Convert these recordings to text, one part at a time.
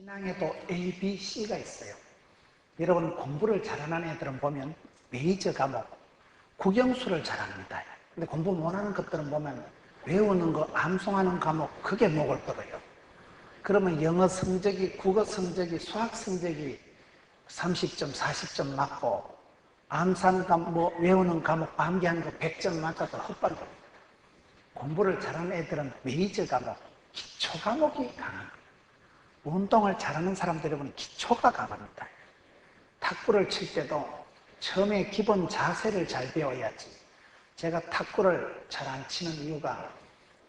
신앙에도 A, B, C가 있어요. 여러분 공부를 잘하는 애들은 보면 메이저 과목, 국영수를 잘합니다. 근데 공부 못하는 것들은 보면 외우는 거, 암송하는 과목, 그게 목을 끌어요. 그러면 영어 성적이, 국어 성적이, 수학 성적이 30점, 40점 맞고 암산 과목, 외우는 과목, 암기하는 거 100점 맞아도 헛발로. 공부를 잘하는 애들은 메이저 과목, 기초 과목이 강합니다. 운동을 잘하는 사람들 여러분 기초가 강합니다. 탁구를 칠 때도 처음에 기본 자세를 잘 배워야지. 제가 탁구를 잘 안 치는 이유가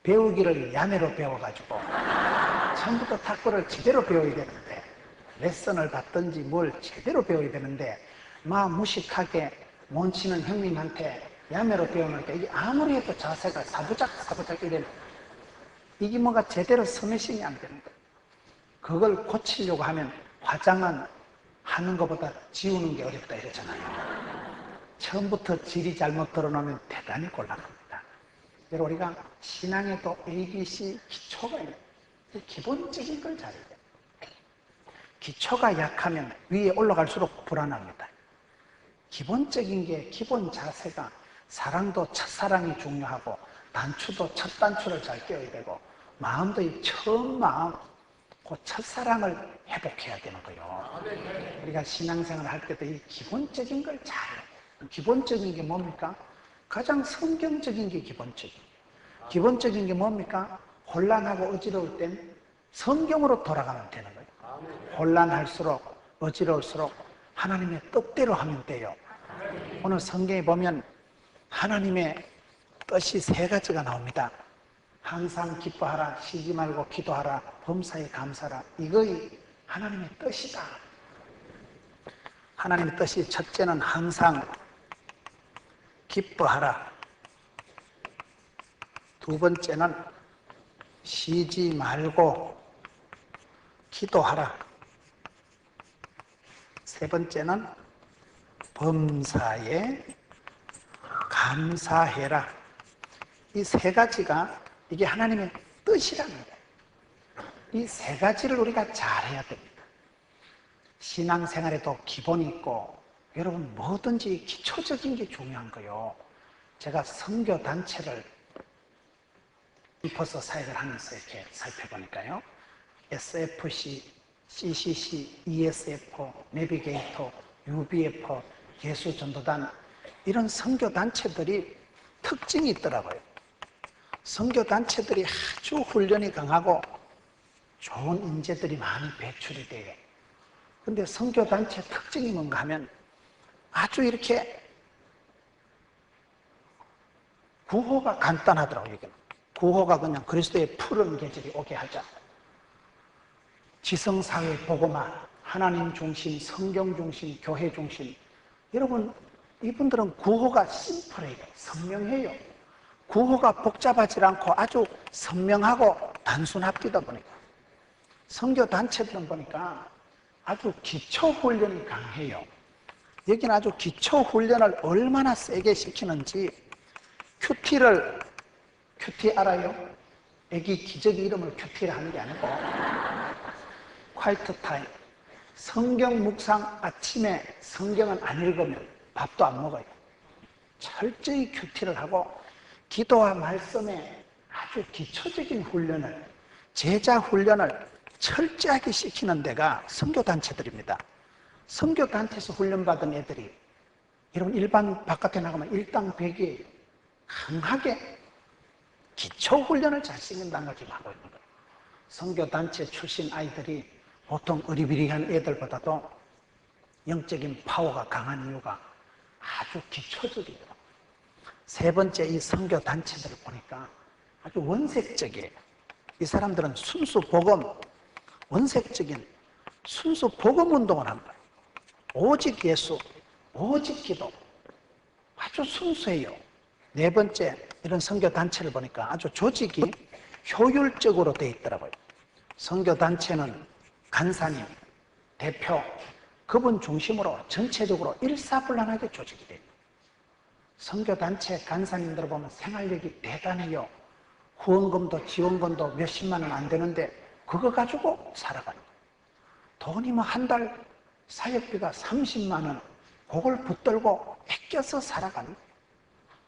배우기를 야매로 배워가지고 처음부터 탁구를 제대로 배워야 되는데 레슨을 받든지 뭘 제대로 배워야 되는데 막 무식하게 못 치는 형님한테 야매로 배우니까 이게 아무리 해도 자세가 사부작 이래 이게 뭐가 제대로 스매싱이 안 되는 거예요. 그걸 고치려고 하면 화장은 하는 것보다 지우는 게 어렵다 이러잖아요. 처음부터 질이 잘못 드러나면 대단히 곤란합니다. 여러분 우리가 신앙에도 A, B, C 기초가 있는 기본적인 걸 잘해야 돼요. 기초가 약하면 위에 올라갈수록 불안합니다. 기본적인 게 기본 자세가 사랑도 첫사랑이 중요하고 단추도 첫 단추를 잘 껴야 되고 마음도 이 처음 마음 그 첫사랑을 회복해야 되는 거예요. 우리가 신앙생활을 할 때도 이 기본적인 걸 잘해요. 기본적인 게 뭡니까? 가장 성경적인 게 기본적인 게 뭡니까? 혼란하고 어지러울 땐 성경으로 돌아가면 되는 거예요. 혼란할수록 어지러울수록 하나님의 뜻대로 하면 돼요. 오늘 성경에 보면 하나님의 뜻이 세 가지가 나옵니다. 항상 기뻐하라, 쉬지 말고 기도하라, 범사에 감사하라. 이거이 하나님의 뜻이다. 하나님의 뜻이 첫째는 항상 기뻐하라. 두 번째는 쉬지 말고 기도하라. 세 번째는 범사에 감사해라. 이 세 가지가 이게 하나님의 뜻이라는 거예요. 이 세 가지를 우리가 잘해야 됩니다. 신앙생활에도 기본이 있고 여러분 뭐든지 기초적인 게 중요한 거예요. 제가 선교단체를 인포서 사역을 하면서 이렇게 살펴보니까요. SFC, CCC, ESF, 내비게이터, UBF, 예수전도단 이런 선교단체들이 특징이 있더라고요. 선교단체들이 아주 훈련이 강하고 좋은 인재들이 많이 배출이 돼요. 근데 선교단체 특징이 뭔가 하면 아주 이렇게 구호가 간단하더라고요. 구호가 그냥 그리스도의 푸른 계절이 오게 하자. 지성사회 복음화, 하나님 중심, 성경 중심, 교회 중심. 여러분 이분들은 구호가 심플해요. 선명해요. 구호가 복잡하지 않고 아주 선명하고 단순합니다 보니까. 선교단체들은 보니까 아주 기초훈련이 강해요. 여기는 아주 기초훈련을 얼마나 세게 시키는지 큐티 알아요? 애기 기저귀 이름을 큐티를 하는 게 아니고 콰이트 타임. 성경 묵상 아침에 성경은 안 읽으면 밥도 안 먹어요. 철저히 큐티를 하고 기도와 말씀에 아주 기초적인 훈련을, 제자 훈련을 철저하게 시키는 데가 선교단체들입니다. 선교단체에서 훈련받은 애들이 여러분 일반 바깥에 나가면 일당백이 강하게 기초훈련을 잘 시킨다는 걸 지금 하고 있는 거예요. 선교단체 출신 아이들이 보통 어리비리한 애들보다도 영적인 파워가 강한 이유가 아주 기초적이에요. 세 번째 이 선교단체들을 보니까 아주 원색적이에요. 이 사람들은 순수 복음, 원색적인 순수 복음 운동을 한 거예요. 오직 예수, 오직 기도. 아주 순수해요. 네 번째 이런 선교단체를 보니까 아주 조직이 효율적으로 되어 있더라고요. 선교단체는 간사님, 대표, 그분 중심으로 전체적으로 일사불란하게 조직이 돼요. 선교단체 간사님들 보면 생활력이 대단해요. 후원금도 지원금도 몇십만 원 안 되는데 그거 가지고 살아가는 거예요. 돈이 뭐 한 달 사역비가 30만 원, 그걸 붙들고 아껴서 살아가는 거예요.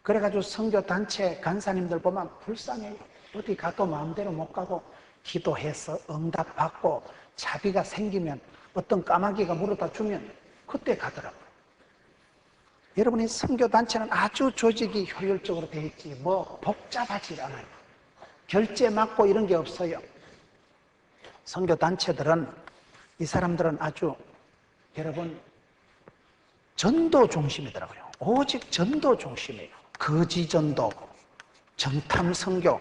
그래가지고 선교단체 간사님들 보면 불쌍해요. 어디 가도 마음대로 못 가고 기도해서 응답받고 자비가 생기면 어떤 까마귀가 물어다 주면 그때 가더라고요. 여러분이 선교단체는 아주 조직이 효율적으로 되어 있지 뭐 복잡하지 않아요. 결제 맞고 이런 게 없어요. 선교단체들은 이 사람들은 아주 여러분 전도 중심이더라고요. 오직 전도 중심이에요. 거지전도, 정탐선교,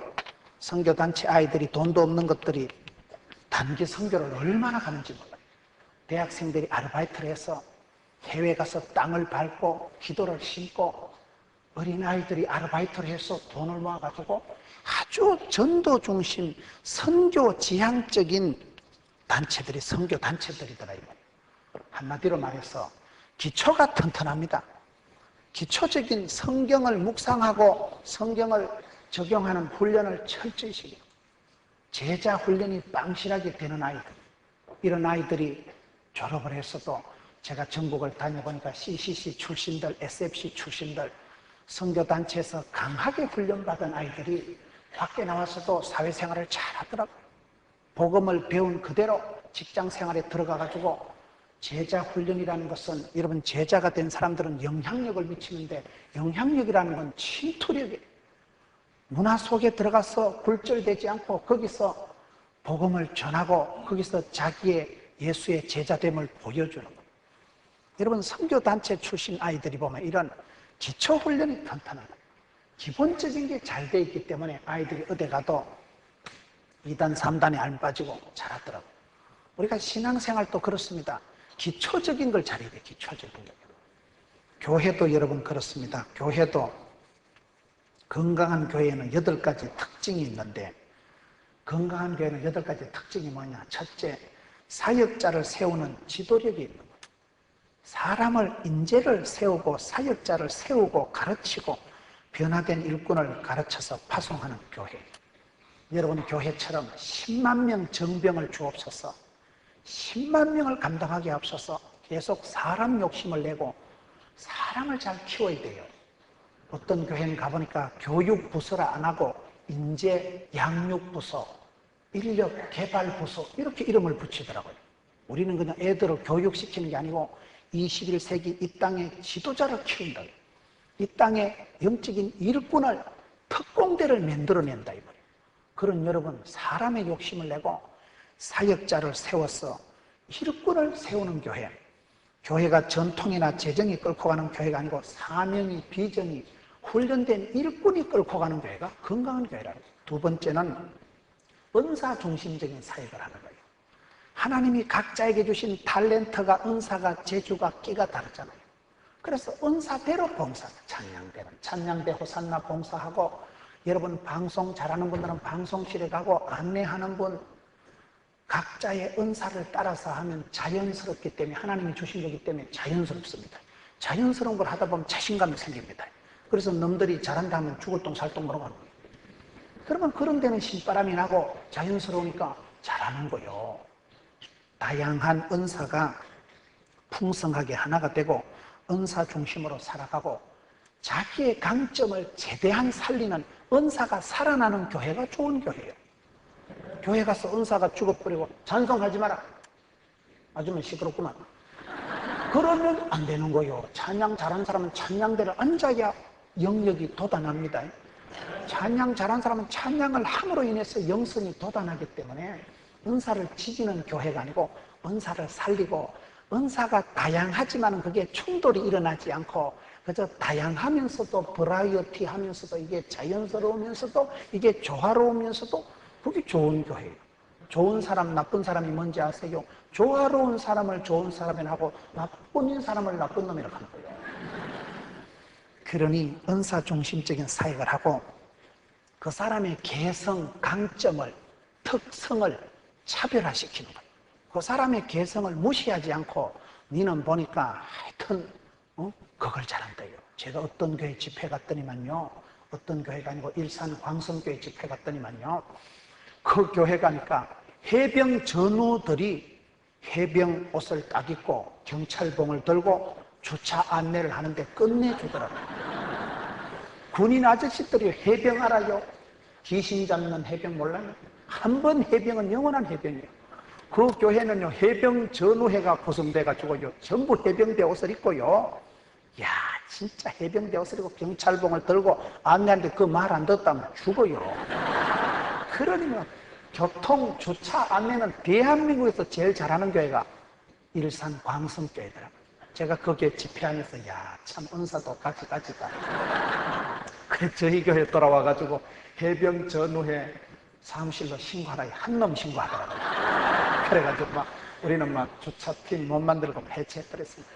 선교단체 아이들이 돈도 없는 것들이 단기 선교를 얼마나 가는지 몰라요. 대학생들이 아르바이트를 해서 해외 가서 땅을 밟고 기도를 심고 어린아이들이 아르바이트를 해서 돈을 모아가지고 아주 전도 중심 선교 지향적인 단체들이 선교단체들이더라고요. 한마디로 말해서 기초가 튼튼합니다. 기초적인 성경을 묵상하고 성경을 적용하는 훈련을 철저히 시켜요. 제자 훈련이 빵실하게 되는 아이들, 이런 아이들이 졸업을 했어도 제가 전국을 다녀보니까 CCC 출신들, SFC 출신들, 선교단체에서 강하게 훈련받은 아이들이 밖에 나와서도 사회생활을 잘하더라고요. 복음을 배운 그대로 직장생활에 들어가가지고 제자 훈련이라는 것은 여러분 제자가 된 사람들은 영향력을 미치는데 영향력이라는 건 침투력이에요. 문화 속에 들어가서 굴절되지 않고 거기서 복음을 전하고 거기서 자기의 예수의 제자됨을 보여주는 거예요. 여러분 선교단체 출신 아이들이 보면 이런 기초훈련이 탄탄한 거예요. 기본적인 게 잘 돼 있기 때문에 아이들이 어디 가도 2단, 3단에 안 빠지고 잘하더라고요. 우리가 신앙생활도 그렇습니다. 기초적인 걸 잘해야 돼요. 기초적인 거. 교회도 여러분 그렇습니다. 교회도 건강한 교회에는 8가지 특징이 있는데 건강한 교회는 8가지 특징이 뭐냐. 첫째, 사역자를 세우는 지도력이 있는 거예요. 사람을 인재를 세우고 사역자를 세우고 가르치고 변화된 일꾼을 가르쳐서 파송하는 교회. 여러분 교회처럼 10만 명 정병을 주옵소서 10만 명을 감당하게 앞서서 계속 사람 욕심을 내고 사람을 잘 키워야 돼요. 어떤 교회는 가보니까 교육부서라 안 하고 인재 양육부서, 인력개발부서 이렇게 이름을 붙이더라고요. 우리는 그냥 애들을 교육시키는 게 아니고 21세기 이 땅의 지도자를 키운다. 이 땅의 영적인 일꾼을 특공대를 만들어낸다. 그런 여러분 사람의 욕심을 내고 사역자를 세워서 일꾼을 세우는 교회. 교회가 전통이나 재정이 끌고 가는 교회가 아니고 사명이 비전이 훈련된 일꾼이 끌고 가는 교회가 건강한 교회라는 거예요. 두 번째는 은사 중심적인 사역을 하는 거예요. 하나님이 각자에게 주신 탤런트가 은사가 재주가 끼가 다르잖아요. 그래서 은사대로 봉사, 찬양대는 찬양대 호산나 봉사하고 여러분 방송 잘하는 분들은 방송실에 가고 안내하는 분 각자의 은사를 따라서 하면 자연스럽기 때문에 하나님이 주신 거기 때문에 자연스럽습니다. 자연스러운 걸 하다 보면 자신감이 생깁니다. 그래서 놈들이 잘한다 하면 죽을 똥 살 똥 물어가는 거예요. 그러면 그런 데는 신바람이 나고 자연스러우니까 잘하는 거예요. 다양한 은사가 풍성하게 하나가 되고 은사 중심으로 살아가고 자기의 강점을 최대한 살리는 은사가 살아나는 교회가 좋은 교회예요. 교회 가서 은사가 죽어버리고 찬송하지 마라. 아주면 시끄럽구만. 그러면 안 되는 거예요. 찬양 잘한 사람은 찬양대를 앉아야 영역이 돋아납니다. 찬양 잘한 사람은 찬양을 함으로 인해서 영성이 돋아나기 때문에 은사를 지지는 교회가 아니고 은사를 살리고 은사가 다양하지만 그게 충돌이 일어나지 않고 그저 다양하면서도 버라이어티 하면서도 이게 자연스러우면서도 이게 조화로우면서도 그게 좋은 교회예요. 좋은 사람, 나쁜 사람이 뭔지 아세요? 조화로운 사람을 좋은 사람이라 하고 나쁜 사람을 나쁜 놈이라고 하는 거예요. 그러니 은사 중심적인 사역을 하고 그 사람의 개성, 강점을, 특성을 차별화시키는 거예요. 그 사람의 개성을 무시하지 않고 니는 보니까 하여튼 그걸 잘한다요. 제가 어떤 교회 집회 갔더니만요. 어떤 교회가 아니고 일산 광성교회 집회 갔더니만요. 그 교회 가니까 해병 전우들이 해병 옷을 딱 입고 경찰봉을 들고 주차 안내를 하는데 끝내주더라고요. 군인 아저씨들이 해병 알아요? 귀신 잡는 해병 몰라요? 한 번 해병은 영원한 해병이에요. 그 교회는요, 해병 전우회가 구성돼가지고요, 전부 해병대 옷을 입고요. 야, 진짜 해병대 옷을 입고 경찰봉을 들고 안내하는데 그 말 안 듣다면 죽어요. 그러니까 교통 주차 안내는 대한민국에서 제일 잘하는 교회가 일산 광성교회더라고요. 제가 거기에 집회하면서 야, 참 은사도 가지가지다. 그래서 저희 교회 돌아와가지고 해병 전우회 사무실로 신고하라. 한 놈 신고하더라고요. 그래가지고 막 우리는 막 주차팀 못 만들고 폐지해버렸습니다.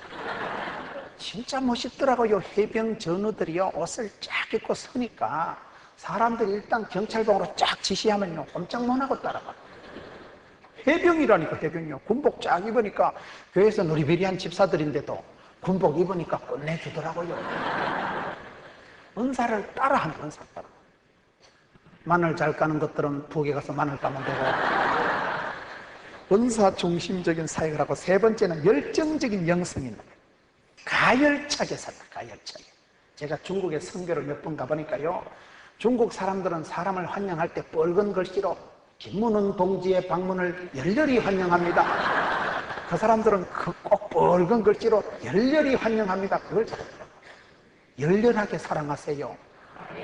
진짜 멋있더라고요. 해병 전우들이요, 옷을 쫙 입고 서니까 사람들이 일단 경찰봉으로 쫙 지시하면요, 꼼짝 못하고 따라가요. 해병이라니까, 해병이요. 군복 쫙 입으니까 교회에서 누리비리한 집사들인데도 군복 입으니까 끝내주더라고요. 은사를 따라하는 은사 따라. 마늘 잘 까는 것들은 부엌에 가서 마늘 까면 되고, 은사 중심적인 사역을 하고, 세 번째는 열정적인 영성인 거예요. 가열차게 살다, 가열차게. 제가 중국에 선교를 몇 번 가보니까요, 중국 사람들은 사람을 환영할 때 뻘건 글씨로 김문은 동지의 방문을 열렬히 환영합니다. 그 사람들은 꼭 뻘건 글씨로 열렬히 환영합니다. 그걸 잘하더라고요. 열렬하게 사랑하세요.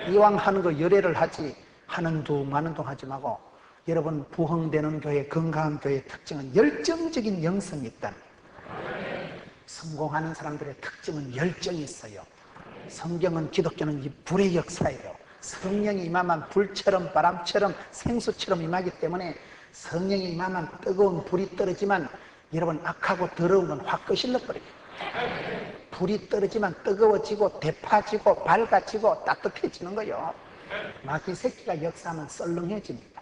이왕 하는 거 열애를 하지, 하는 둥 마는 둥 하지 말고, 여러분 부흥되는 교회, 건강한 교회의 특징은 열정적인 영성이 있다는 거예요. 성공하는 사람들의 특징은 열정이 있어요. 성경은, 기독교는 이 불의 역사예요. 성령이 임하면 불처럼 바람처럼 생수처럼 임하기 때문에 성령이 임하면 뜨거운 불이 떨어지만 여러분 악하고 더러운 건 확 거실러 버려요. 불이 떨어지면 뜨거워지고 대파지고 밝아지고 따뜻해지는 거예요. 마귀 새끼가 역사하면 썰렁해집니다.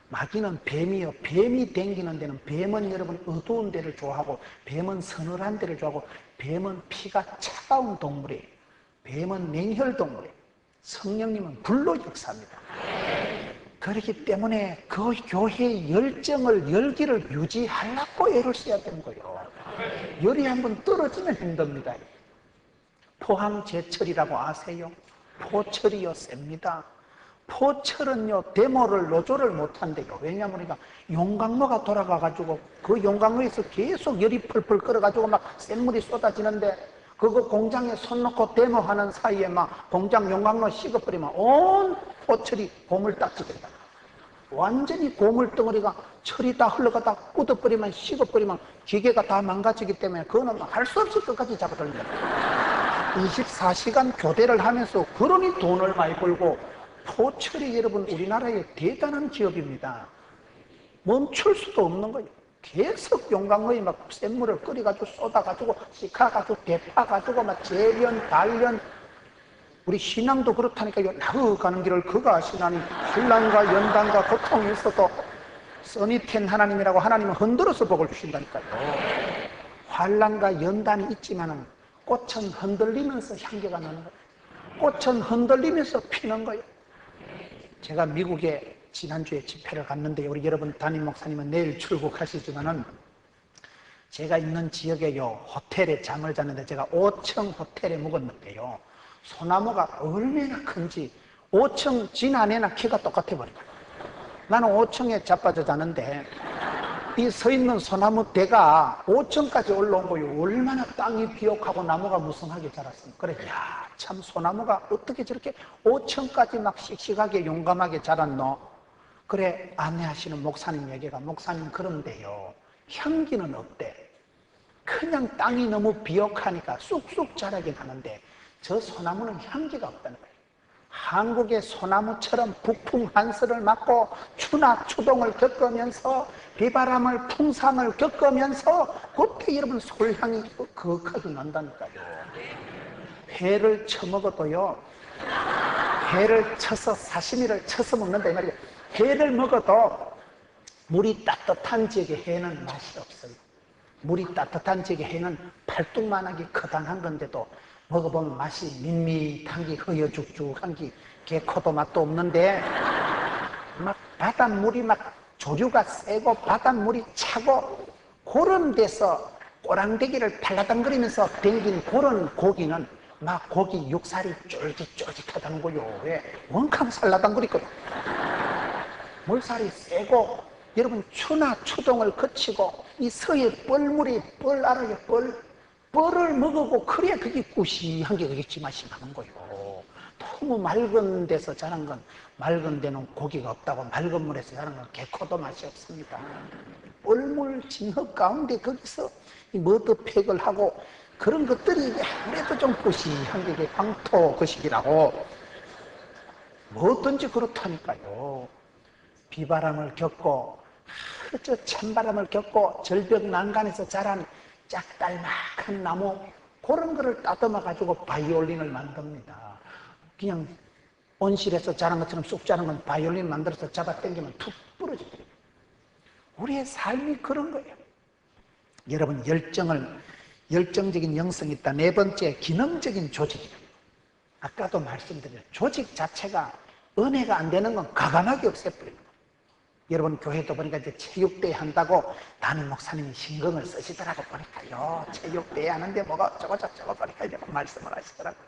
마귀는 뱀이요. 뱀이 댕기는 데는, 뱀은 여러분 어두운 데를 좋아하고, 뱀은 서늘한 데를 좋아하고, 뱀은 피가 차가운 동물이에요. 뱀은 냉혈 동물이에요. 성령님은 불로 역사합니다. 그렇기 때문에 그 교회의 열정을, 열기를 유지하려고 애를 써야 되는 거예요. 열이 한번 떨어지면 힘듭니다. 포항 제철이라고 아세요? 포철이요, 셉니다. 포철은요, 데모를, 노조를 못한대요. 왜냐하면 우리가 용광로가 돌아가가지고 그 용광로에서 계속 열이 펄펄 끓어가지고 막 샘물이 쏟아지는데, 그거 공장에 손 놓고 데모하는 사이에 막 공장 용광로 식어버리면 온 포철이 고물딱지된다. 완전히 고물덩어리가 철이 다 흘러가다 굳어버리면, 식어버리면 기계가 다 망가지기 때문에 그거는 할 수 없이 끝까지 잡아들립니다. 24시간 교대를 하면서 그러니 돈을 많이 벌고, 포철이 여러분 우리나라의 대단한 기업입니다. 멈출 수도 없는 거예요. 계속 용광로에 막 샘물을 끓여가지고 쏟아가지고 씻어가지고 대파가지고 막 재련, 단련. 우리 신앙도 그렇다니까요. 나그 가는 길을 그가 아시나니 환난과 연단과 고통이 있어도 써니텐 하나님이라고 하나님은 흔들어서 복을 주신다니까요. 환난과 연단이 있지만은 꽃은 흔들리면서 향기가 나는 거예요. 꽃은 흔들리면서 피는 거예요. 제가 미국에 지난주에 집회를 갔는데, 우리 여러분 담임 목사님은 내일 출국하시지만은, 제가 있는 지역에요, 호텔에 잠을 잤는데, 제가 5층 호텔에 묵었는데요, 소나무가 얼마나 큰지 5층 진 안에나 키가 똑같아 버려요. 나는 5층에 자빠져 자는데 이 서 있는 소나무 대가 5층까지 올라온 거예요. 얼마나 땅이 비옥하고 나무가 무성하게 자랐습니까? 그래, 야, 참 소나무가 어떻게 저렇게 5층까지 막 씩씩하게 용감하게 자랐노? 그래, 안내하시는 목사님 얘기가, 목사님 그런데요, 향기는 없대. 그냥 땅이 너무 비옥하니까 쑥쑥 자라긴 하는데 저 소나무는 향기가 없다는 거예요. 한국의 소나무처럼 북풍 한스를 맞고 추나 추동을 겪으면서 비바람을, 풍산을 겪으면서 그때 여러분 솔향이 거하게 난다니까요. 회를 처먹어도요, 회를 쳐서, 사시미를 쳐서 먹는다 이 말이에요. 회를 먹어도 물이 따뜻한 지역의 회는 맛이 없어요. 물이 따뜻한 지역의 회는 팔뚝만하게 커다란 건데도 먹어보면 맛이 밋밋한 게, 허여죽죽한 게, 개코도 맛도 없는데, 막 바닷물이 막 조류가 세고 바닷물이 차고 그런 데서 꼬랑대기를 팔라당거리면서 댕긴 그런 고기는 막 고기 육살이 쫄깃쫄깃하다는 거요. 왜? 원캉 살라당거리거든. 물살이 세고, 여러분 추나 추동을 거치고 이 서해 뻘물이, 뻘 알아요? 뻘을 먹고 그래야 그게 구시한 게 그게 지맛이 나는 거요. 너무 맑은 데서 자란 건, 맑은 데는 고기가 없다고 맑은 물에서 자란 건 개코도 맛이 없습니다. 뻘물 진흙 가운데 거기서 이 머드팩을 하고 그런 것들이 아무래도 좀 구시한 게 이게 황토 거식이라고. 뭐든지 그렇다니까요. 비바람을 겪고 저 찬바람을 겪고 절벽 난간에서 자란 짝달막한 나무, 그런 거를 따듬어 가지고 바이올린을 만듭니다. 그냥 온실에서 자란 것처럼 쑥 자란 건 바이올린 만들어서 잡아당기면 툭 부러집니다. 우리의 삶이 그런 거예요. 여러분, 열정적인 영성이 있다. 네 번째, 기능적인 조직입니다. 아까도 말씀드린 조직 자체가 은혜가 안 되는 건 가감하게 없애버립니다. 여러분, 교회도 보니까 이제 체육대회 한다고 담임 목사님이 신경을 쓰시더라고. 보니까요, 체육대회 하는데 뭐가 어쩌고 보니까 이렇게 말씀을 하시더라고요.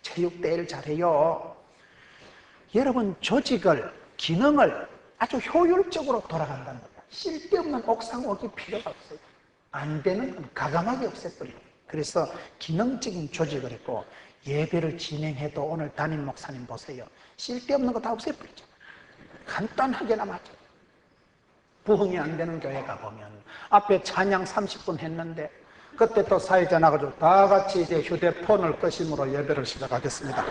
체육대회를 잘해요. 여러분, 조직을, 기능을 아주 효율적으로 돌아간다는 거예요. 쓸데없는 옥상옥이 필요가 없어요. 안 되는 건 가감하게 없애버려요. 그래서 기능적인 조직을 했고, 예배를 진행해도 오늘 담임 목사님 보세요. 쓸데없는 거 다 없애버리죠. 간단하게나 맞죠. 부흥이 안 되는 교회 가보면 앞에 찬양 30분 했는데 그때 또 사회자 나가지고 다 같이 이제 휴대폰을 끄심으로 예배를 시작하겠습니다.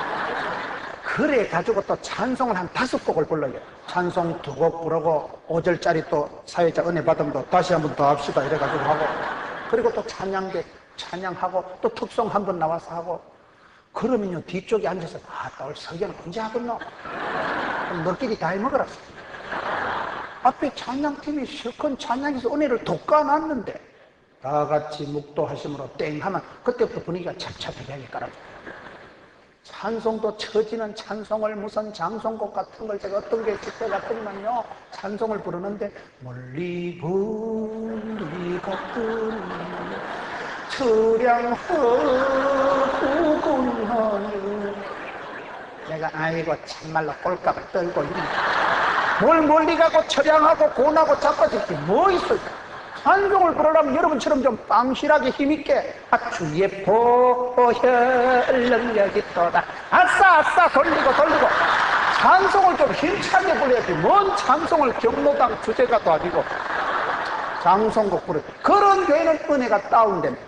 그래 가지고 또 찬송을 한 5곡을 불러요. 찬송 2곡 부르고 5절짜리 또 사회자 은혜 받으면 또 다시 한 번 더 합시다 이래가지고 하고, 그리고 또 찬양하고 또 특송 한 번 나와서 하고, 그러면요 뒤쪽에 앉아서 오늘 설교는 언제 하겠노? 너끼리 다 해먹으라. 앞에 찬양팀이 실컷 찬양해서 은혜를 돋궈놨는데 다 같이 묵도하심으로 땡 하면 그때부터 분위기가 착착하게 깔아줘요. 찬송도 처지는 찬송을 무슨 장송곡 같은 걸 제가 어떤 게 집회 같으면요 찬송을 부르는데 멀리 불이 같은 처량허구군하니 내가 아이고 참말로 꼴값을 떨고 있네. 뭘 멀리 가고 처량하고 고나고 자빠질 게 뭐 있어요. 찬송을 부르려면 여러분처럼 좀 빵실하게 힘있게 주의 보혈 능력이 있도다 아싸 돌리고 찬송을 좀 힘차게 불러야지. 뭔 찬송을 경로당 주제가도 아니고 장송곡 부르. 그런 교회는 은혜가 다운됩니다.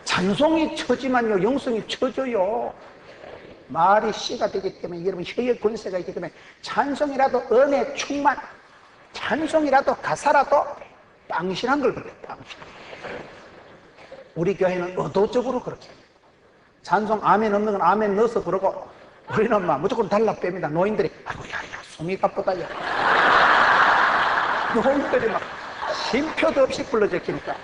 찬송이 처지만요 영성이 처져요. 말이 씨가 되기 때문에 여러분 혀의 권세가 있기 때문에 찬송이라도 은혜 충만, 찬송이라도 가사라도 빵실한 걸 그래요. 빵실. 우리 교회는 의도적으로 그렇게 해요. 찬송 아멘 없는 건 아멘 넣어서 그러고, 우리는 막 무조건 달라 뺍니다. 노인들이 아이고 야 숨이 가쁘다 야. 노인들이 막 쉼표도 없이 불러제끼니까.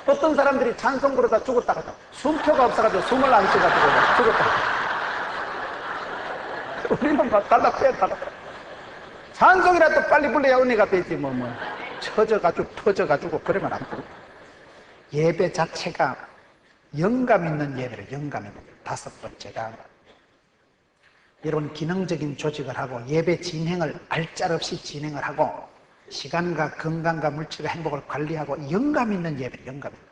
어떤 사람들이 찬송 부르다 죽었다가 숨표가 없어가지고 숨을 안 쉬가지고 죽었다. 우리는 막 달라 뺐다가 찬송이라도 빨리 불러야 은혜가 되지 뭐 처져가지고 터져가지고 그러면 안 돼. 예배 자체가 영감 있는 예배를 영감 있는 예배. 5번째가 여러분 기능적인 조직을 하고 예배 진행을 알짤없이 진행을 하고 시간과 건강과 물질과 행복을 관리하고 영감 있는 예배, 영감 있는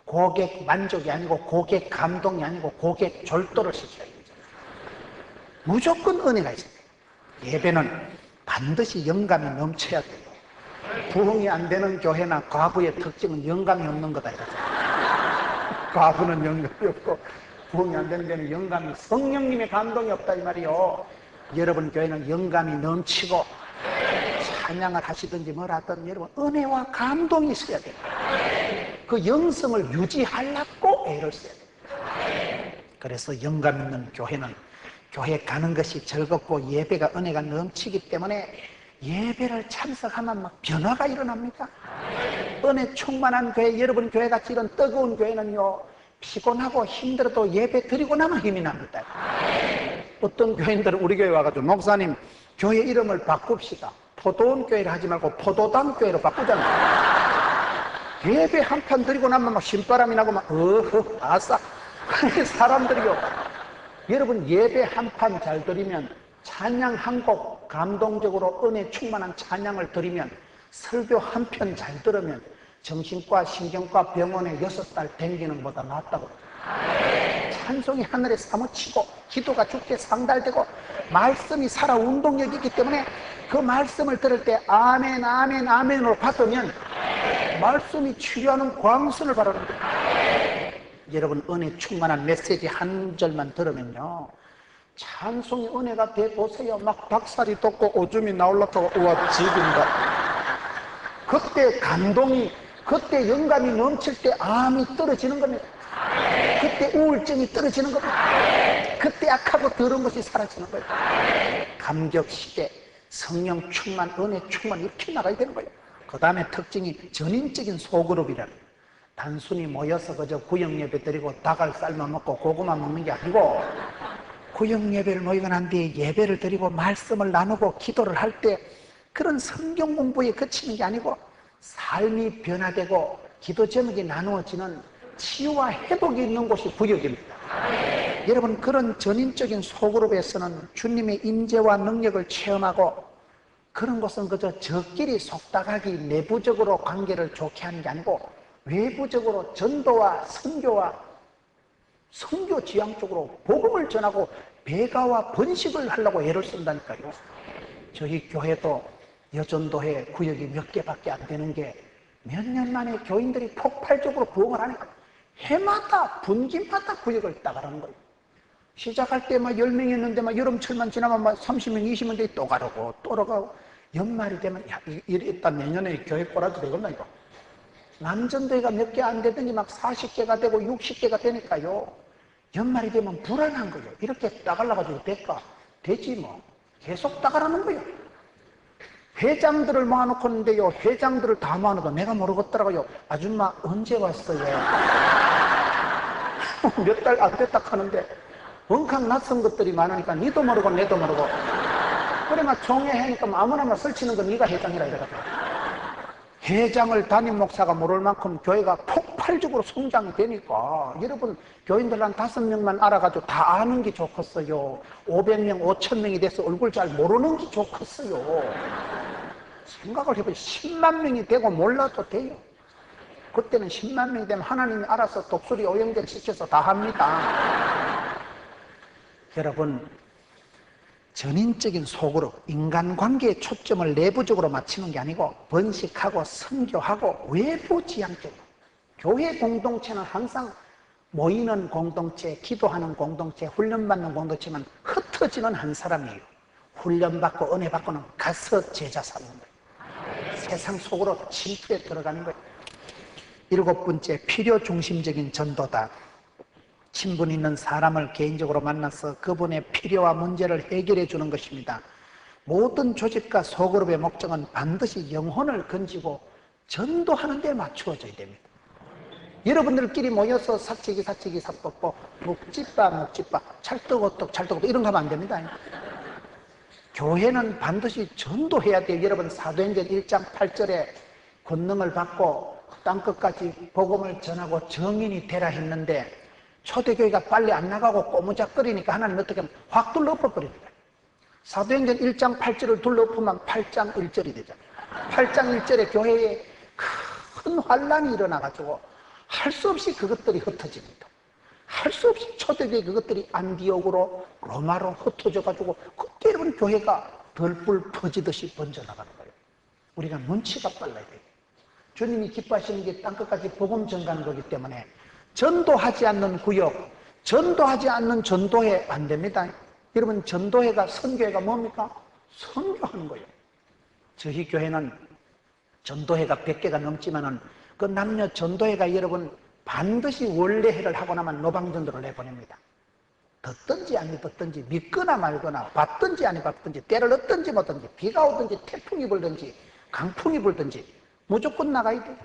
고객 만족이 아니고 고객 감동이 아니고 고객 졸도를 시켜야 됩니다. 무조건 은혜가 있어요. 예배는 반드시 영감이 넘쳐야 돼요. 부흥이 안 되는 교회나 과부의 특징은 영감이 없는 거다 이거죠. 과부는 영감이 없고 부흥이 안 되는 교회는 영감이, 성령님의 감동이 없다 이 말이요. 여러분 교회는 영감이 넘치고 찬양을 하시든지 뭘 하든 여러분 은혜와 감동이 있어야 돼요. 그 영성을 유지하려고 애를 써야 돼요. 그래서 영감 있는 교회는 교회 가는 것이 즐겁고 예배가 은혜가 넘치기 때문에 예배를 참석하면 막 변화가 일어납니다. 은혜 충만한 교회, 여러분 교회같이 이런 뜨거운 교회는요 피곤하고 힘들어도 예배 드리고 나면 힘이 납니다. 어떤 교인들은 우리 교회 와가지고 목사님 교회 이름을 바꿉시다. 포도원 교회를 하지 말고 포도당 교회로 바꾸잖아요. 예배 한 판 드리고 나면 막 신바람이 나고 막 어허 아싸 사람들이요. 여러분 예배 한 판 잘 드리면 찬양 한 곡 감동적으로 은혜 충만한 찬양을 드리면 설교 한 편 잘 들으면 정신과 신경과 병원에 6달 댕기는 것보다 낫다고. 찬송이 하늘에 사무치고 기도가 주께 상달되고 말씀이 살아 운동력이 있기 때문에 그 말씀을 들을 때 아멘 아멘 아멘으로 받으면 말씀이 치료하는 광선을 바라는 거예요. 여러분 은혜 충만한 메시지 한 절만 들으면요 찬송이 은혜가 돼 보세요. 막 닭살이 돋고 오줌이 나올라고 우와 지긴다. 그때 감동이 그때 영감이 넘칠 때 암이 떨어지는 겁니다. 그때 우울증이 떨어지는 겁니다. 그때 악하고 더러운 것이 사라지는 거예요. 감격시대 성령 충만 은혜 충만 이렇게 나가야 되는 거예요. 그 다음에 특징이 전인적인 소그룹이라는 거예요. 단순히 모여서 그저 구역예배 드리고 닭을 삶아 먹고 고구마 먹는 게 아니고 구역예배를 모이고 난 뒤에 예배를 드리고 말씀을 나누고 기도를 할 때 그런 성경 공부에 그치는 게 아니고 삶이 변화되고 기도 제목이 나누어지는 치유와 회복이 있는 곳이 구역입니다. 여러분 그런 전인적인 소그룹에서는 주님의 임재와 능력을 체험하고 그런 것은 그저 저끼리 속닥하기 내부적으로 관계를 좋게 하는 게 아니고 외부적으로 전도와 선교와 선교 지향 쪽으로 복음을 전하고 배가와 번식을 하려고 애를 쓴다니까요. 저희 교회도 여전도회 구역이 몇 개밖에 안 되는 게 몇 년 만에 교인들이 폭발적으로 부흥을 하니까 해마다 분기마다 구역을 따가라는 거예요. 시작할 때 막 10명이 있는데 막 여름철만 지나면 막 30명, 20명들이 또 가라고 또 가고 연말이 되면 야 일단 내년에 교회 꼬라지 되겠나 이거. 남전도회가 몇 개 안 되더니 막 40개가 되고 60개가 되니까요. 연말이 되면 불안한 거예요. 이렇게 따갈라가지고 될까? 되지 뭐. 계속 따가라는 거예요. 회장들을 모아놓고 있는데요. 회장들을 다 모아놓고 내가 모르겠더라고요. 아줌마 언제 왔어요? 몇 달 안 됐다 하는데 원캉 낯선 것들이 많으니까 니도 모르고 내도 모르고 그러면 총회하니까 아무나 설치는 건 네가 회장이라 이래가지고 회장을 담임 목사가 모를 만큼 교회가 폭발적으로 성장이 되니까 여러분 교인들 한 5명만 알아가지고 다 아는 게 좋겠어요. 500명, 5,000명이 돼서 얼굴 잘 모르는 게 좋겠어요. 생각을 해보세요. 10만 명이 되고 몰라도 돼요. 그때는 10만 명이 되면 하나님이 알아서 독수리 오영절 시켜서 다 합니다. 여러분 전인적인 속으로 인간관계에 초점을 내부적으로 맞추는 게 아니고 번식하고 선교하고 외부 지향적으로 교회 공동체는 항상 모이는 공동체, 기도하는 공동체, 훈련받는 공동체만 흩어지는 한 사람이에요. 훈련받고 은혜받고는 가서 제자 삼는 거예요. 세상 속으로 침투에 들어가는 거예요. 7번째, 필요중심적인 전도다. 친분 있는 사람을 개인적으로 만나서 그분의 필요와 문제를 해결해 주는 것입니다. 모든 조직과 소그룹의 목적은 반드시 영혼을 건지고 전도하는 데 맞추어져야 됩니다. 여러분들끼리 모여서 사치기 사법보 묵집밥 찰떡어떡 이런 거 하면 안 됩니다. 교회는 반드시 전도해야 돼요. 여러분 사도행전 1장 8절에 권능을 받고 땅끝까지 복음을 전하고 정인이 되라 했는데 초대교회가 빨리 안 나가고 꼬무작거리니까 하나님 어떻게 하면 확 둘러엎어버립니다. 사도행전 1장 8절을 둘러엎으면 8장 1절이 되잖아요. 8장 1절에 교회에 큰 환란이 일어나가지고 할 수 없이 그것들이 흩어집니다. 할 수 없이 초대교회 그것들이 안디옥으로 로마로 흩어져가지고 그때 여러분 교회가 덜불 퍼지듯이 번져나가는 거예요. 우리가 눈치가 빨라야 돼요. 주님이 기뻐하시는 게 땅끝까지 복음 전가는 거기 때문에 전도하지 않는 구역, 전도하지 않는 전도회 안 됩니다. 여러분 전도회가 선교회가 뭡니까? 선교하는 거예요. 저희 교회는 전도회가 100개가 넘지만은 그 남녀 전도회가 여러분 반드시 원래회를 하고 나면 노방전도를 내보냅니다. 듣든지 안 듣든지 믿거나 말거나 받든지 안 받든지 때를 얻든지 못든지 비가 오든지 태풍이 불든지 강풍이 불든지 무조건 나가야 돼요.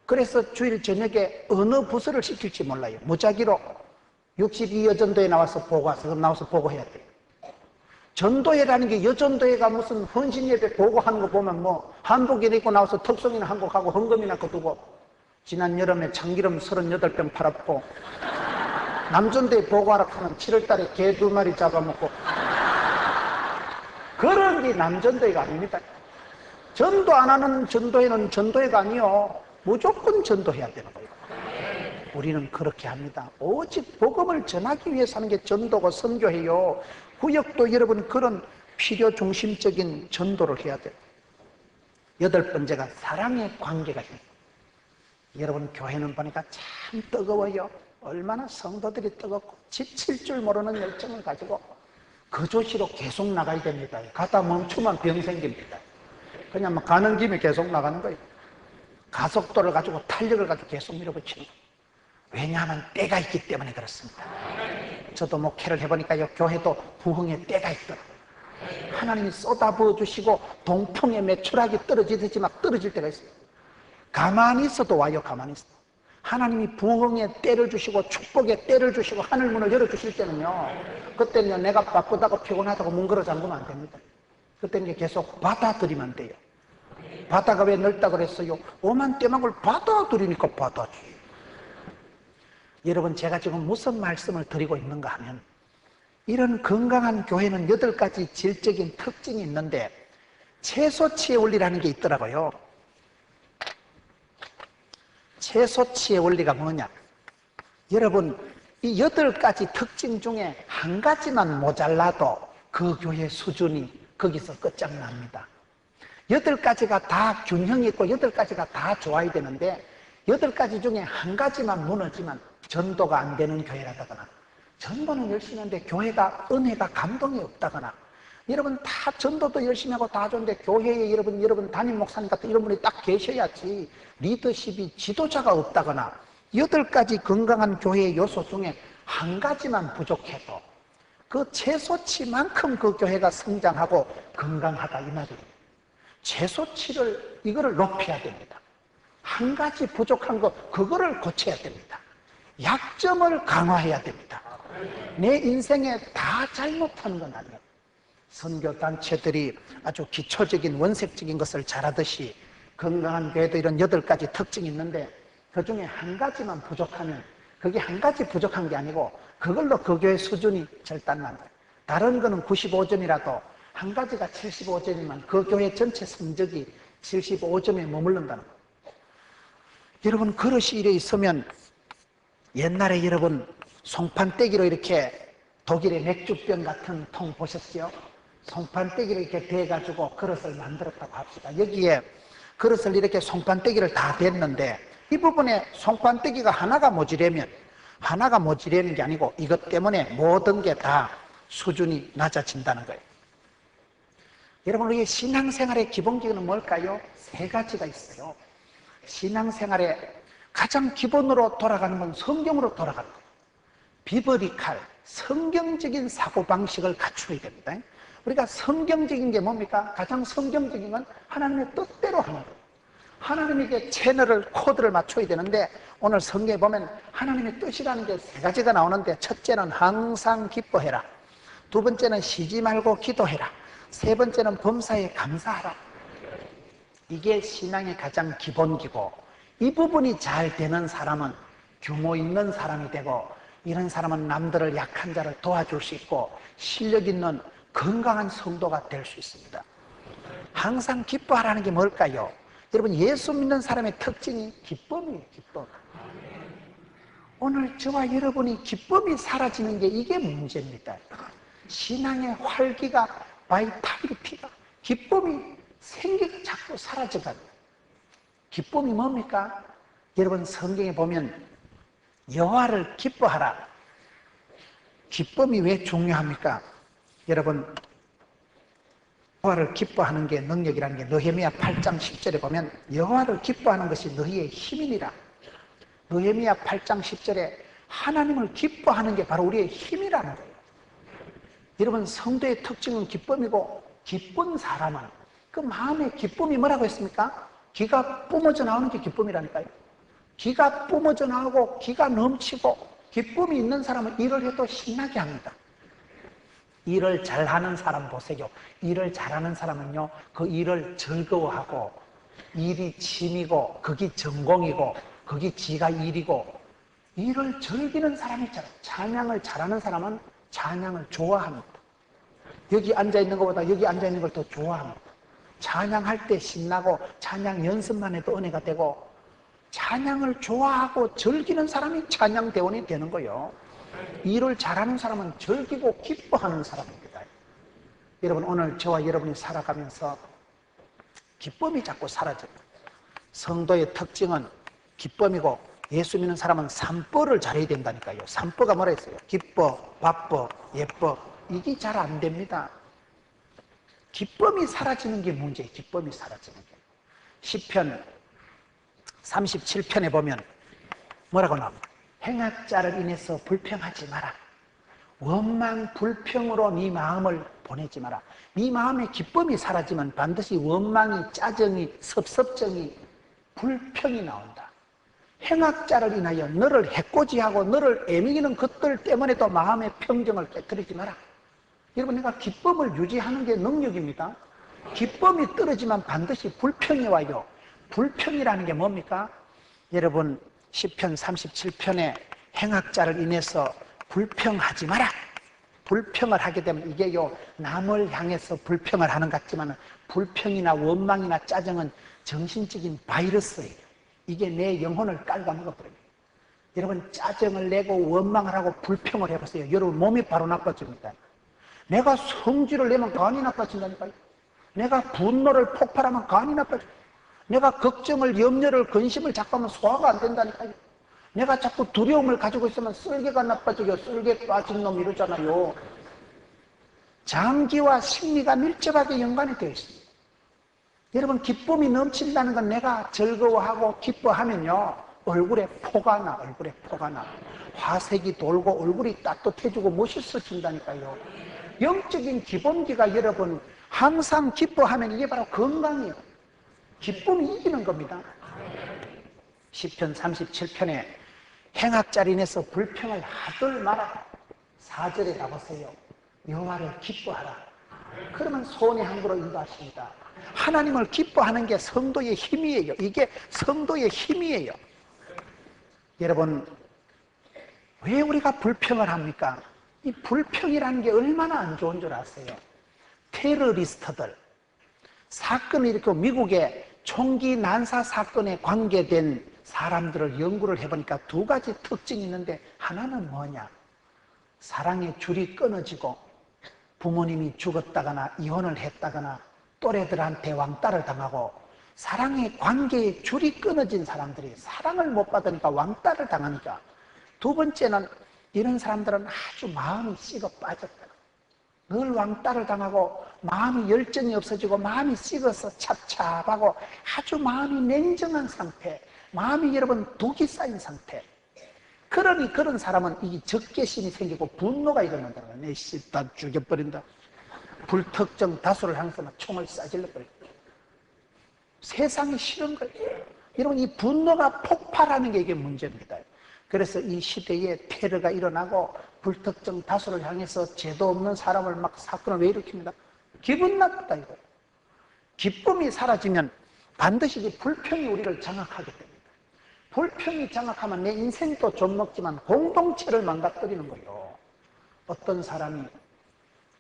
그래서 주일 저녁에 어느 부서를 시킬지 몰라요. 무작위로 62여전도에 나와서 보고와서 나와서 보고해야 돼요. 전도회라는 게 여전도회가 무슨 헌신예배 보고하는 거 보면 뭐 한복 입고 나와서 턱송이나 한 곡 하고 헌금이나 거두고 지난 여름에 참기름 38병 팔았고 남전도회 보고하라 하면 7월달에 개 2마리 잡아먹고 그런 게 남전도회가 아닙니다. 전도 안 하는 전도회는 전도회가 아니요. 무조건 전도해야 되는 거예요. 우리는 그렇게 합니다. 오직 복음을 전하기 위해서 하는 게 전도고 선교해요. 구역도 여러분 그런 필요 중심적인 전도를 해야 돼요. 8번째가 사랑의 관계가 있어요. 여러분 교회는 보니까 참 뜨거워요. 얼마나 성도들이 뜨겁고 지칠 줄 모르는 열정을 가지고 거조시로 계속 나가야 됩니다. 가다 멈추면 병 생깁니다. 그냥 뭐 가는 김에 계속 나가는 거예요. 가속도를 가지고 탄력을 가지고 계속 밀어붙이는 거예요. 왜냐하면 때가 있기 때문에 그렇습니다. 저도 목회를 해보니까요, 교회도 부흥의 때가 있더라고요. 하나님이 쏟아부어 주시고 동풍에 매출하기 떨어지듯이 막 떨어질 때가 있어요. 가만히 있어도 와요. 가만히 있어도. 하나님이 부흥의 때를 주시고 축복의 때를 주시고 하늘 문을 열어주실 때는요, 그때는요 내가 바쁘다고 피곤하다고 문 걸어 잠그면 안 됩니다. 그때는 계속 받아들이면 돼요. 바다가 왜 넓다 그랬어요? 오만 떼막을 받아들이니까 받아지. 여러분, 제가 지금 무슨 말씀을 드리고 있는가 하면, 이런 건강한 교회는 8가지 질적인 특징이 있는데 채소치의 원리라는 게 있더라고요. 채소치의 원리가 뭐냐? 여러분, 이 8가지 특징 중에 한 가지만 모자라도 그 교회 수준이 거기서 끝장납니다. 8가지가 다 균형이 있고 8가지가 다 좋아야 되는데 8가지 중에 한 가지만 무너지면 전도가 안 되는 교회라다거나, 전도는 열심히 하는데 교회가 은혜가 감동이 없다거나, 여러분 다 전도도 열심히 하고 다 좋은데 교회에 여러분 담임 목사님 같은 이런 분이 딱 계셔야지 리더십이 지도자가 없다거나, 8가지 건강한 교회의 요소 중에 한 가지만 부족해도 그 채소치만큼 그 교회가 성장하고 건강하다 이 말이에요. 채소치를 이거를 높여야 됩니다. 한 가지 부족한 거 그거를 고쳐야 됩니다. 약점을 강화해야 됩니다. 내 인생에 다 잘못한 건 아니에요. 선교단체들이 아주 기초적인 원색적인 것을 잘하듯이 건강한 교회도 이런 8가지 특징이 있는데 그 중에 한 가지만 부족하면 그게 한 가지 부족한 게 아니고 그걸로 그 교회 수준이 절단난 거예요. 다른 거는 95점이라도 한 가지가 75점이면 그 교회 전체 성적이 75점에 머무른다는 거예요. 여러분, 그릇이 이래 있으면 옛날에 여러분 송판떼기로 이렇게 독일의 맥주병 같은 통 보셨죠? 송판떼기로 이렇게 대가지고 그릇을 만들었다고 합시다. 여기에 그릇을 이렇게 송판떼기를 다 댔는데 이 부분에 송판떼기가 하나가 모자라면, 하나가 모자라는 게 아니고 이것 때문에 모든 게 다 수준이 낮아진다는 거예요. 여러분, 우리 신앙생활의 기본기는 뭘까요? 3가지가 있어요. 신앙생활의 가장 기본으로 돌아가는 건 성경으로 돌아가는 거예요. 비버리칼, 성경적인 사고방식을 갖추어야 됩니다. 우리가 성경적인 게 뭡니까? 가장 성경적인 건 하나님의 뜻대로 하는 거예요. 하나님에게 채널을, 코드를 맞춰야 되는데 오늘 성경에 보면 하나님의 뜻이라는 게 3가지가 나오는데, 첫째는 항상 기뻐해라, 2번째는 쉬지 말고 기도해라, 3번째는 범사에 감사하라. 이게 신앙의 가장 기본기고, 이 부분이 잘 되는 사람은 규모 있는 사람이 되고, 이런 사람은 남들을, 약한 자를 도와줄 수 있고 실력 있는 건강한 성도가 될 수 있습니다. 항상 기뻐하라는 게 뭘까요? 여러분, 예수 믿는 사람의 특징이 기쁨이에요. 기쁨. 오늘 저와 여러분이 기쁨이 사라지는 게 이게 문제입니다. 신앙의 활기가, 바이탈리티가, 기쁨이 생기가 자꾸 사라져가요. 기쁨이 뭡니까? 여러분, 성경에 보면 여호와를 기뻐하라. 기쁨이 왜 중요합니까? 여러분, 여호와를 기뻐하는 게 능력이라는 게 느헤미야 8장 10절에 보면 여호와를 기뻐하는 것이 너희의 힘이니라. 느헤미야 8장 10절에 하나님을 기뻐하는 게 바로 우리의 힘이라는 거예요. 여러분, 성도의 특징은 기쁨이고, 기쁜 사람은 그 마음의 기쁨이 뭐라고 했습니까? 기가 뿜어져 나오는 게 기쁨이라니까요. 기가 뿜어져 나오고 기가 넘치고 기쁨이 있는 사람은 일을 해도 신나게 합니다. 일을 잘하는 사람 보세요. 일을 잘하는 사람은요, 그 일을 즐거워하고, 일이 취미고, 그게 전공이고, 그게 지가 일이고, 일을 즐기는 사람이 있잖아요. 찬양을 잘하는 사람은 찬양을 좋아합니다. 여기 앉아있는 것보다 여기 앉아있는 걸 더 좋아합니다. 찬양할 때 신나고, 찬양 연습만 해도 은혜가 되고, 찬양을 좋아하고 즐기는 사람이 찬양대원이 되는 거예요. 일을 잘하는 사람은 즐기고 기뻐하는 사람입니다. 여러분, 오늘 저와 여러분이 살아가면서 기쁨이 자꾸 사라져요. 성도의 특징은 기쁨이고, 예수 믿는 사람은 삼뽀를 잘해야 된다니까요. 삼뽀가 뭐라 했어요? 기뻐, 바빠, 예뻐. 이게 잘 안 됩니다. 기쁨이 사라지는 게 문제예요. 기쁨이 사라지는 게. 시편 37편에 보면 뭐라고 나옵니까? 행악자를 인해서 불평하지 마라. 원망 불평으로 네 마음을 보내지 마라. 네 마음에 기쁨이 사라지면 반드시 원망이, 짜증이, 섭섭증이, 불평이 나온다. 행악자를 인하여 너를 해코지하고 너를 애미기는 것들 때문에도 마음의 평정을 깨뜨리지 마라. 여러분, 내가 기쁨을 유지하는 게 능력입니다. 기쁨이 떨어지면 반드시 불평이 와요. 불평이라는 게 뭡니까? 여러분, 시편 37편에 행악자를 인해서 불평하지 마라. 불평을 하게 되면 이게요, 남을 향해서 불평을 하는 것 같지만 불평이나 원망이나 짜증은 정신적인 바이러스예요. 이게 내 영혼을 깔아먹어버립니다. 여러분, 짜증을 내고 원망을 하고 불평을 해보세요. 여러분, 몸이 바로 나빠집니다. 내가 성질을 내면 간이 나빠진다니까요. 내가 분노를 폭발하면 간이 나빠져요. 내가 걱정을, 염려를, 근심을 자꾸 하면 소화가 안 된다니까요. 내가 자꾸 두려움을 가지고 있으면 쓸개가 나빠져요. 쓸개 빠진 놈 이러잖아요. 장기와 심리가 밀접하게 연관이 되어 있습니다. 여러분, 기쁨이 넘친다는 건 내가 즐거워하고 기뻐하면요, 얼굴에 포가 나, 얼굴에 포가 나. 화색이 돌고 얼굴이 따뜻해지고 멋있어진다니까요. 영적인 기본기가 여러분, 항상 기뻐하면 이게 바로 건강이에요. 기쁨이 이기는 겁니다. 시편 37편에 행악자를 인해서 불평을 하들 마라. 4절에 가보세요. 여호와를 기뻐하라. 그러면 소원의 항구로 인도하십니다. 하나님을 기뻐하는 게 성도의 힘이에요. 이게 성도의 힘이에요. 여러분, 왜 우리가 불평을 합니까? 이 불평이라는 게 얼마나 안 좋은 줄 아세요? 테러리스트들, 사건을 일으키고 미국의 총기 난사 사건에 관계된 사람들을 연구를 해보니까 두 가지 특징이 있는데, 하나는 뭐냐? 사랑의 줄이 끊어지고 부모님이 죽었다거나 이혼을 했다거나 또래들한테 왕따를 당하고 사랑의 관계의 줄이 끊어진 사람들이 사랑을 못 받으니까 왕따를 당하니까, 두 번째는 이런 사람들은 아주 마음이 식어 빠졌다. 늘 왕따를 당하고 마음이 열정이 없어지고 마음이 식어서 찹찹하고 아주 마음이 냉정한 상태, 마음이 여러분 독이 쌓인 상태. 그러니 그런 사람은 이 적개심이 생기고 분노가 일어난다. 내 씨 다 죽여버린다. 불특정 다수를 향해서 막 총을 쏴질러 버린다. 세상이 싫은 거예요. 여러분, 이 분노가 폭발하는 게 이게 문제입니다. 그래서 이 시대에 테러가 일어나고 불특정 다수를 향해서 죄도 없는 사람을 막 사건을 왜 일으킵니다? 기분 나쁘다 이거예요. 기쁨이 사라지면 반드시 이 불평이 우리를 장악하게 됩니다. 불평이 장악하면 내 인생도 좀 먹지만 공동체를 망가뜨리는 거예요. 어떤 사람이,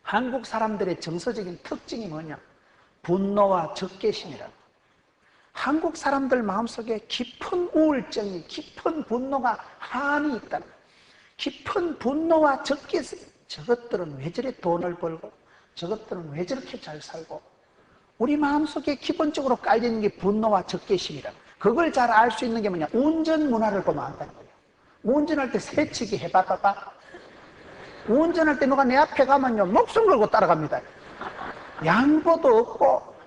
한국 사람들의 정서적인 특징이 뭐냐? 분노와 적개심이라. 한국 사람들 마음속에 깊은 우울증이, 깊은 분노가 한이 있다. 깊은 분노와 적개심. 저것들은 왜 저래 돈을 벌고, 저것들은 왜 저렇게 잘 살고. 우리 마음속에 기본적으로 깔려있는 게 분노와 적개심이라. 그걸 잘 알 수 있는 게 뭐냐? 운전 문화를 보면 안다는 거예요. 운전할 때 새치기 해봐봐. 운전할 때 누가 내 앞에 가면요, 목숨 걸고 따라갑니다. 양보도 없고.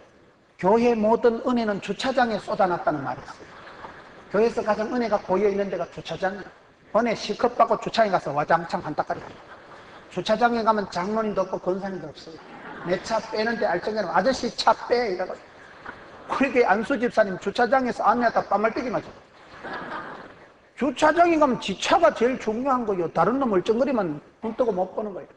교회 모든 은혜는 주차장에 쏟아놨다는 말이 있어요. 교회에서 가장 은혜가 고여있는 데가 주차장이에요. 은혜 실컷 받고 주차장에 가서 와장창 한따까리. 주차장에 가면 장로님도 없고 권사님도 없어요. 내 차 빼는데 알정에는 아저씨 차 빼 이러고. 우리 교회 안수 집사님 주차장에서 안내하다 뺨말뜨기 맞아. 주차장에 가면 지 차가 제일 중요한 거예요. 다른 놈 얼쩡거리면 눈 뜨고 못 보는 거예요.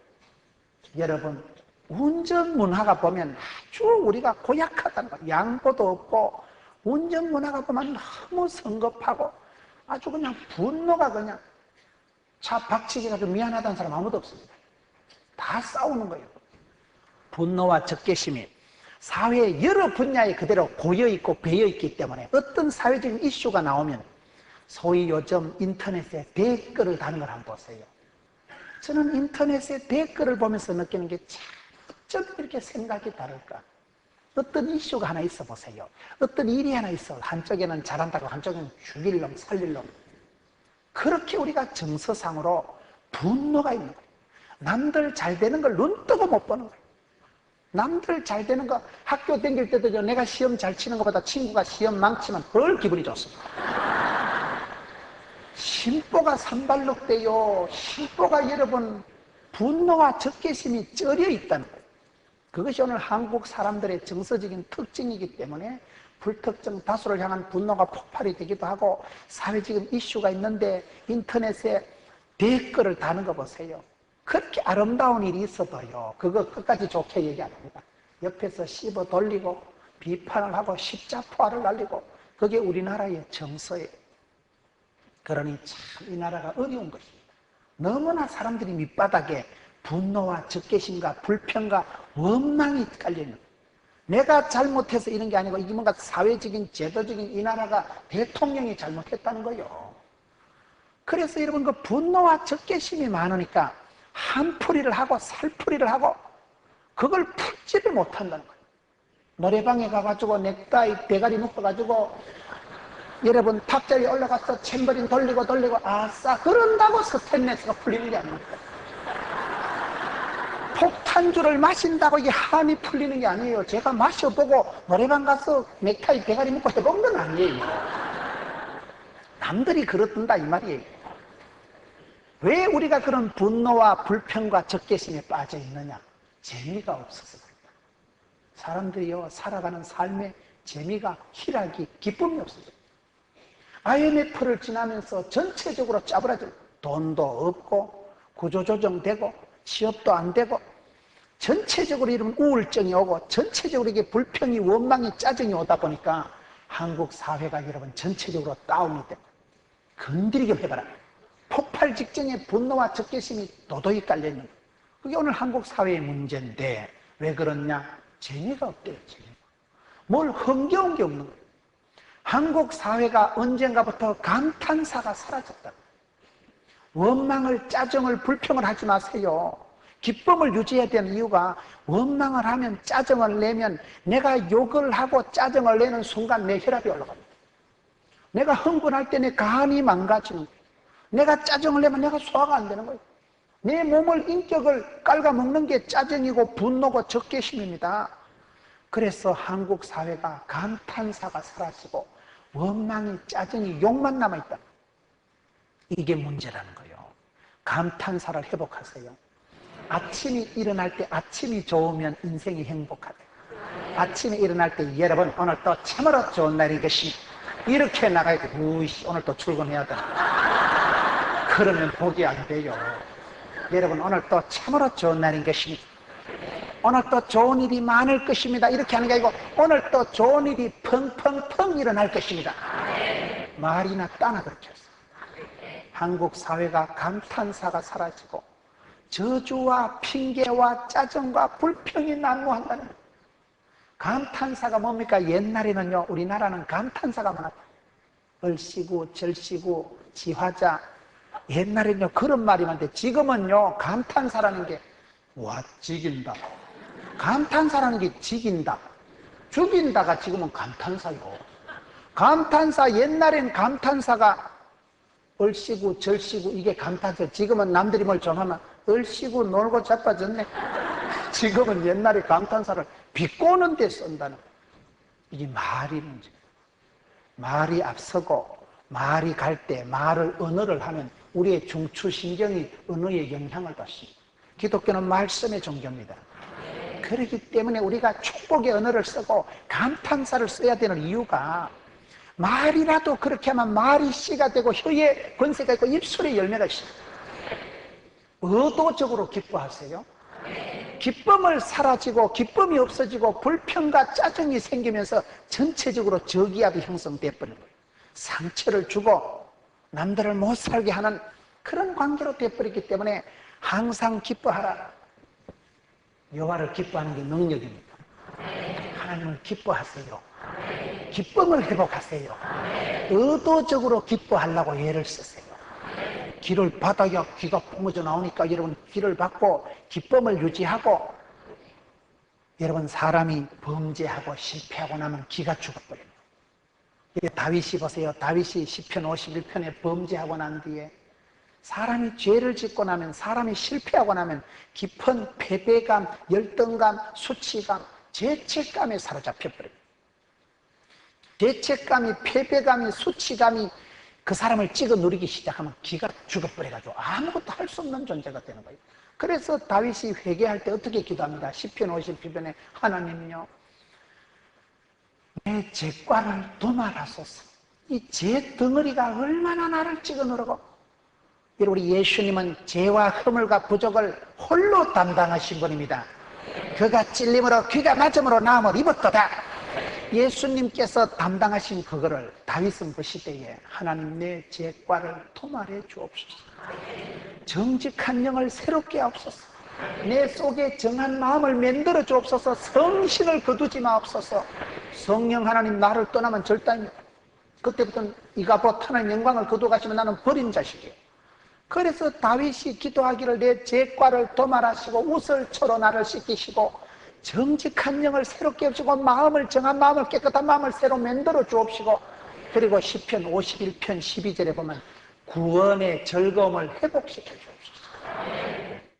여러분, 운전 문화가 보면 아주 우리가 고약하다는 거예요. 양보도 없고, 운전 문화가 보면 너무 성급하고, 아주 그냥 분노가 그냥, 차 박치기가 미안하다는 사람 아무도 없습니다. 다 싸우는 거예요. 분노와 적개심이 사회의 여러 분야에 그대로 고여있고 배어있기 때문에 어떤 사회적인 이슈가 나오면 소위 요즘 인터넷에 댓글을 다는 걸 한번 보세요. 저는 인터넷에 댓글을 보면서 느끼는 게 참 이렇게 생각이 다를까. 어떤 이슈가 하나 있어 보세요. 어떤 일이 하나 있어. 한쪽에는 잘한다고 한쪽에는 죽일 놈, 살릴 놈. 그렇게 우리가 정서상으로 분노가 있는 거예요. 남들 잘 되는 걸 눈뜨고 못 보는 거예요. 남들 잘 되는 거 학교 다닐 때도 내가 시험 잘 치는 것보다 친구가 시험 망치면 덜 기분이 좋습니다. 심보가 산발록돼요. 심보가 여러분 분노와 적개심이 쩔여 있다는 거예요. 그것이 오늘 한국 사람들의 정서적인 특징이기 때문에 불특정 다수를 향한 분노가 폭발이 되기도 하고 사회적인 이슈가 있는데 인터넷에 댓글을 다는 거 보세요. 그렇게 아름다운 일이 있어도요, 그거 끝까지 좋게 얘기 안 합니다. 옆에서 씹어 돌리고 비판을 하고 십자포화를 날리고 그게 우리나라의 정서예요. 그러니 참 이 나라가 어려운 것입니다. 너무나 사람들이 밑바닥에 분노와 적개심과 불평과 원망이 깔려있는 거예요. 내가 잘못해서 이런 게 아니고 이게 뭔가 사회적인 제도적인 이 나라가 대통령이 잘못했다는 거예요. 그래서 여러분 그 분노와 적개심이 많으니까 한풀이를 하고 살풀이를 하고 그걸 풀지를 못한다는 거예요. 노래방에 가가지고 넥타이 대가리 묶어가지고 여러분 탑자리에 올라가서 챔버린 돌리고 아싸 그런다고 스트레스가 풀리는 게 아닙니다. 폭탄주를 마신다고 이게 한이 풀리는 게 아니에요. 제가 마셔보고 노래방 가서 넥타이 대가리 묶고 해본 건 아니에요. 남들이 그렇던다 이 말이에요. 왜 우리가 그런 분노와 불평과 적개심에 빠져 있느냐? 재미가 없어서 그렇다. 사람들이요 살아가는 삶에 재미가 희락이 기쁨이 없어요. IMF를 지나면서 전체적으로 짜부라져 돈도 없고 구조조정되고 취업도 안 되고 전체적으로 이런 우울증이 오고 전체적으로 이게 불평이 원망이 짜증이 오다 보니까 한국 사회가 여러분 전체적으로 다운이 되고 건드리게 해봐라. 폭발 직전에 분노와 적개심이 도도히 깔려있는 거예요. 그게 오늘 한국 사회의 문제인데 왜 그러냐? 재미가 없대요. 재미가. 뭘 흥겨운 게 없는 거예요. 한국 사회가 언젠가부터 감탄사가 사라졌다. 원망을, 짜증을, 불평을 하지 마세요. 기쁨을 유지해야 되는 이유가 원망을 하면 짜증을 내면 내가 욕을 하고 짜증을 내는 순간 내 혈압이 올라갑니다. 내가 흥분할 때 내 간이 망가지는 거예요. 내가 짜증을 내면 내가 소화가 안 되는 거예요. 내 몸을, 인격을 깔아먹는 게 짜증이고 분노고 적개심입니다. 그래서 한국 사회가 감탄사가 사라지고 원망이, 짜증이, 욕만 남아있다. 이게 문제라는 거예요. 감탄사를 회복하세요. 아침이 일어날 때 아침이 좋으면 인생이 행복하다. 아침에 일어날 때 여러분 오늘 또 참으로 좋은 날인 것이 이렇게 나가야 돼. 우이씨 오늘 또 출근해야 돼. 그러면 복이 안 돼요. 여러분 오늘 또 참으로 좋은 날인 것입니다. 오늘 또 좋은 일이 많을 것입니다. 이렇게 하는 게 아니고 오늘 또 좋은 일이 펑펑펑 일어날 것입니다. 말이나 따나 그렇게 했어요. 한국 사회가 감탄사가 사라지고 저주와 핑계와 짜증과 불평이 난무한다는 거예요. 감탄사가 뭡니까? 옛날에는요 우리나라는 감탄사가 많았다. 얼씨구, 절씨구, 지화자. 옛날에는요 그런 말이 많은데 지금은요 감탄사라는 게 와 죽인다. 감탄사라는 게 죽인다. 죽인다가 지금은 감탄사요. 감탄사 옛날엔 감탄사가 얼씨구, 절씨구 이게 감탄사. 지금은 남들이 뭘 좀 하면 얼씨구 놀고 자빠졌네. 지금은 옛날에 감탄사를 비꼬는 데 쓴다는 거예요. 이게 말이 문제. 말이 앞서고 말이 갈 때 말을 언어를 하면 우리의 중추신경이 언어에 영향을 받습니다. 기독교는 말씀의 종교입니다. 그렇기 때문에 우리가 축복의 언어를 쓰고 감탄사를 써야 되는 이유가 말이라도 그렇게 하면 말이 씨가 되고 혀에 권세가 있고 입술에 열매가 있습니다. 의도적으로 기뻐하세요. 기쁨을 사라지고 기쁨이 없어지고 불평과 짜증이 생기면서 전체적으로 저기압이 형성돼 버린 거예요. 상처를 주고 남들을 못 살게 하는 그런 관계로 되어버렸기 때문에 항상 기뻐하라. 여호와를 기뻐하는 게 능력입니다. 하나님을 기뻐하세요. 기쁨을 회복하세요. 의도적으로 기뻐하려고 예를 쓰세요. 길을 바닥에 귀가 뿜어져 나오니까 여러분 길을 받고 기쁨을 유지하고, 여러분 사람이 범죄하고 실패하고 나면 기가 죽어버려요. 다윗이 보세요. 다윗이 시편 51편에 범죄하고 난 뒤에 사람이 죄를 짓고 나면, 사람이 실패하고 나면 깊은 패배감, 열등감, 수치감, 죄책감에 사로잡혀버려요. 죄책감이, 패배감이, 수치감이 그 사람을 찍어 누리기 시작하면 기가 죽어버려가지고 아무것도 할 수 없는 존재가 되는 거예요. 그래서 다윗이 회개할 때 어떻게 기도합니다. 시편 51편에 하나님요, 내 죄과를 도말하소서. 이 죄 덩어리가 얼마나 나를 찍어 누르고, 우리 예수님은 죄와 허물과 부족을 홀로 담당하신 분입니다. 그가 찔림으로 귀가 맞음으로 나음을 입었도다. 예수님께서 담당하신 그거를 다윗은 그 시대에 하나님 내 죄과를 도말해 주옵소서. 정직한 영을 새롭게 하옵소서. 내 속에 정한 마음을 만들어 주옵소서. 성신을 거두지 마옵소서. 성령 하나님 나를 떠나면 절단입니다. 그때부터는 이가봇 하나님 영광을 거두가시면 나는 버린 자식이에요. 그래서 다윗이 기도하기를 내 죄과를 도말하시고 우설초로 나를 씻기시고 정직한 영을 새롭게 해주시고 마음을, 정한 마음을, 깨끗한 마음을 새로 만들어 주옵시고, 그리고 시편 51편 12절에 보면 구원의 즐거움을 회복시켜 주옵소서.